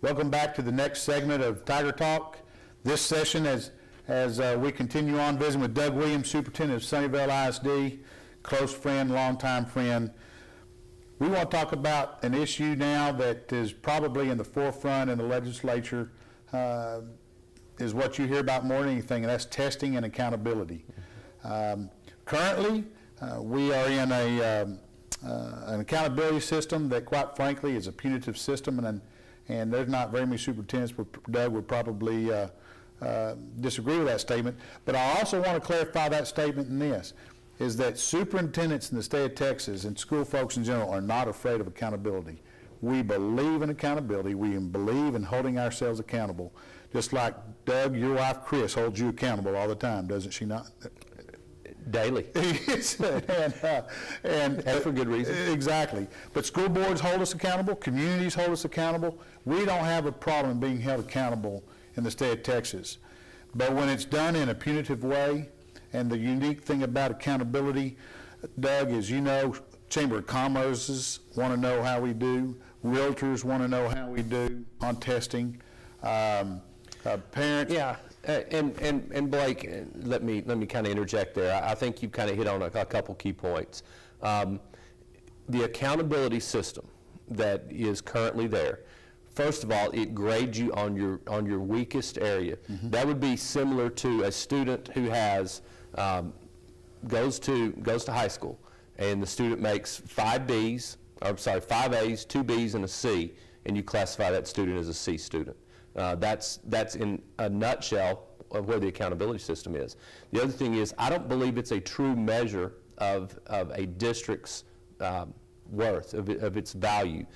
Welcome back to the next segment of Tiger Talk. This session, as we continue on visiting with Doug Williams, Superintendent of Sunnyvale ISD, close friend, longtime friend. We want to talk about an issue now that is probably in the forefront in the legislature, is what you hear about more than anything, and that's testing and accountability. Currently, we are in an accountability system that, quite frankly, is a punitive system, and there's not very many superintendents, Doug would probably disagree with that statement. But I also want to clarify that statement in this, is that superintendents in the state of Texas and school folks in general are not afraid of accountability. We believe in accountability. We believe in holding ourselves accountable. Just like, Doug, your wife, Chris, holds you accountable all the time, doesn't she not? Daily. and for good reason. Exactly. But school boards hold us accountable. Communities hold us accountable. We don't have a problem being held accountable in the state of Texas. But when it's done in a punitive way, and the unique thing about accountability, Doug, is, you know, Chamber of Commerce's want to know how we do. Realtors want to know how we do on testing. Parents. Yeah. And Blake, let me kind of interject there. I think you've kind of hit on a couple key points. The accountability system that is currently there, first of all, it grades you on your weakest area. Mm-hmm. That would be similar to a student who has goes to high school, and the student makes 5 A's, 2 B's, and a C, and you classify that student as a C student. That's in a nutshell of where the accountability system is. The other thing is, I don't believe it's a true measure of a district's worth, of its value.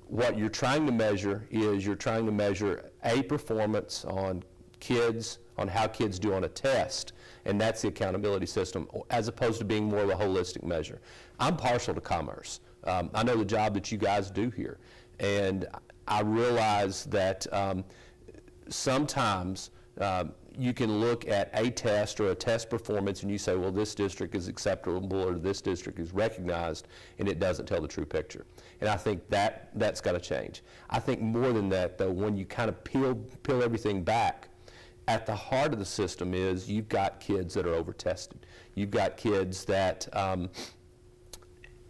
What you're trying to measure is you're trying to measure a performance on kids, on how kids do on a test, and that's the accountability system, as opposed to being more of a holistic measure. I'm partial to commerce. I know the job that you guys do here, and I realize that sometimes you can look at a test or a test performance and you say, well, this district is acceptable or this district is recognized, and it doesn't tell the true picture. And I think that's got to change. I think more than that, though, when you kind of peel everything back, at the heart of the system is you've got kids that are over-tested. You've got kids that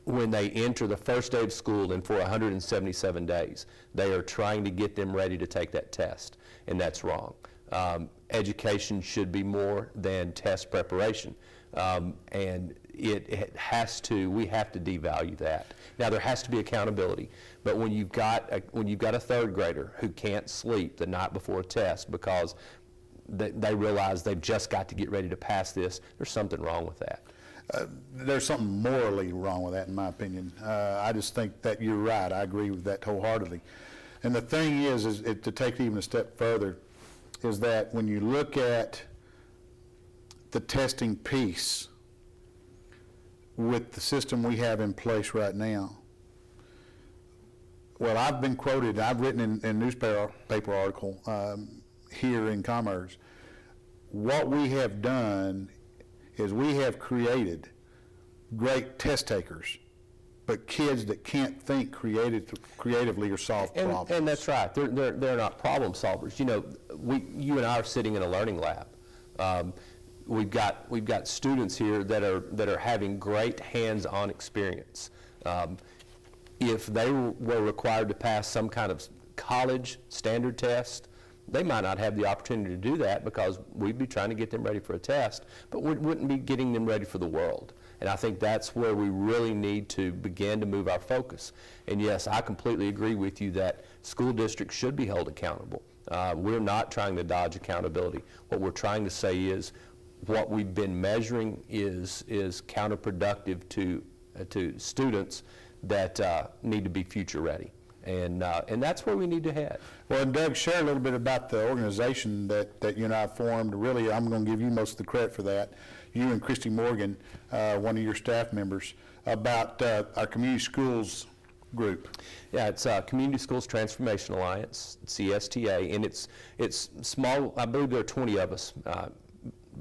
when they enter the first day of school, and for 177 days, they are trying to get them ready to take that test, and that's wrong. Education should be more than test preparation, and we have to devalue that. Now, there has to be accountability, but when you've got a third grader who can't sleep the night before a test because they realize they've just got to get ready to pass this, there's something wrong with that. There's something morally wrong with that, in my opinion. I just think that you're right. I agree with that wholeheartedly. And the thing is to take it even a step further, is that when you look at the testing piece with the system we have in place right now, well, I've been quoted, I've written in newspaper article here in Commerce, what we have done is we have created great test takers, but kids that can't think creatively or solve problems. And that's right. They're not problem solvers. You know, you and I are sitting in a learning lab. We've got students here that are having great hands-on experience. If they were required to pass some kind of college standard test, they might not have the opportunity to do that because we'd be trying to get them ready for a test, but we wouldn't be getting them ready for the world. And I think that's where we really need to begin to move our focus. And yes, I completely agree with you that school districts should be held accountable. We're not trying to dodge accountability. What we're trying to say is what we've been measuring is counterproductive to students that need to be future ready. And that's where we need to head. Well, and Doug, share a little bit about the organization that you and I formed. Really, I'm going to give you most of the credit for that. You and Christy Morgan, one of your staff members, about our community schools group. Yeah, it's Community Schools Transformation Alliance, CSTA, and it's small. I believe there are 20 of us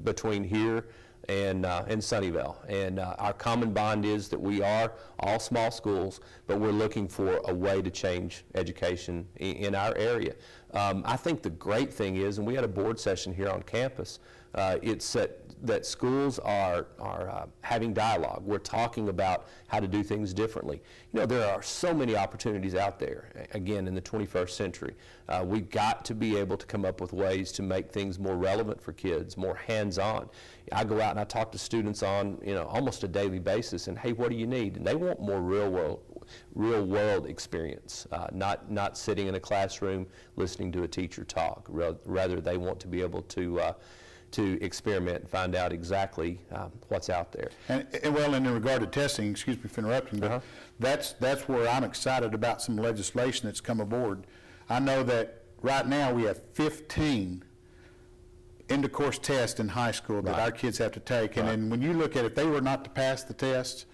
between here, and Sunnyvale. And our common bond is that we are all small schools, but we're looking for a way to change education in our area. I think the great thing is, and we had a board session here on campus, it's that schools are having dialogue. We're talking about how to do things differently. You know, there are so many opportunities out there, again, in the 21st century. We've got to be able to come up with ways to make things more relevant for kids, more hands-on. I go out and I talk to students on, you know, almost a daily basis, and hey, what do you need? And they want more real world experience, not sitting in a classroom listening to a teacher talk. Rather, they want to be able to experiment and find out exactly what's out there. And well, in regard to testing, excuse me for interrupting, but that's where I'm excited about some legislation that's come aboard. I know that right now we have 15 end-of-course tests in high school that our kids have to take, and then when you look at it, if they were not to pass the test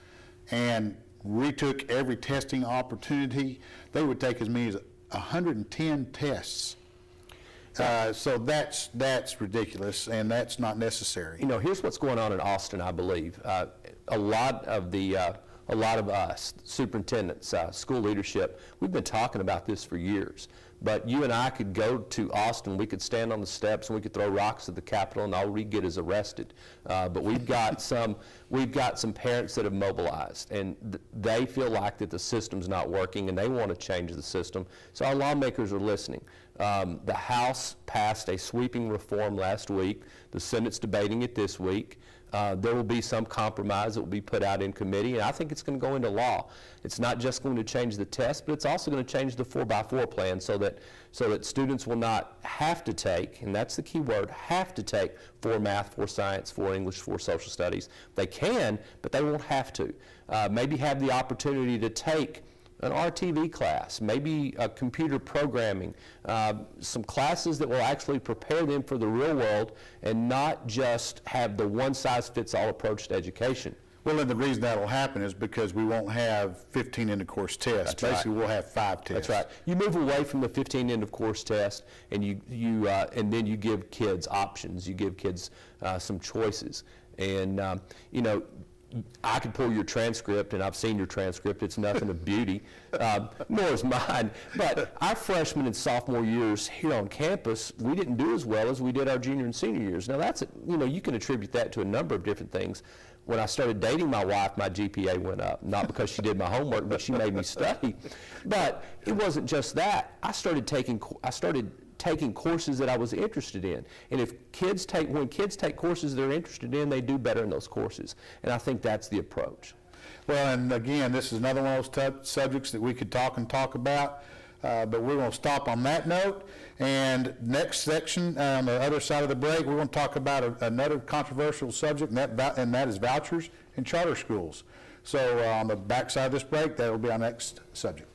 and retook every testing opportunity, they would take as many as 110 tests. So that's ridiculous, and that's not necessary. You know, here's what's going on in Austin, I believe. A lot of us, superintendents, school leadership, we've been talking about this for years. But you and I could go to Austin, we could stand on the steps and we could throw rocks at the Capitol and all we'd get is arrested. But we've got some parents that have mobilized, and they feel like that the system's not working and they want to change the system. So our lawmakers are listening. The House passed a sweeping reform last week. The Senate's debating it this week. There will be some compromise that will be put out in committee, and I think it's going to go into law. It's not just going to change the test, but it's also going to change the 4x4 plan so that students will not have to take, and that's the key word, have to take 4 math, 4 science, 4 English, 4 social studies. They can, but they won't have to. Maybe have the opportunity to take an RTV class, maybe computer programming, some classes that will actually prepare them for the real world and not just have the one-size-fits-all approach to education. Well, and the reason that will happen is because we won't have 15 end-of-course tests. That's Basically, right. we'll have 5 tests. That's right. You move away from the 15 end-of-course tests, and and then you give kids options. You give kids some choices, and you know, I could pull your transcript, and I've seen your transcript. It's nothing of beauty, nor is mine. But our freshman and sophomore years here on campus, we didn't do as well as we did our junior and senior years. Now, you can attribute that to a number of different things. When I started dating my wife, my GPA went up, not because she did my homework, but she made me study. But it wasn't just that. I started taking courses that I was interested in. And when kids take courses they're interested in, they do better in those courses. And I think that's the approach. Well, and again, this is another one of those subjects that we could talk about, but we're going to stop on that note. And next section, on the other side of the break, we're going to talk about another controversial subject, and that is vouchers in charter schools. So on the back side of this break, that will be our next subject.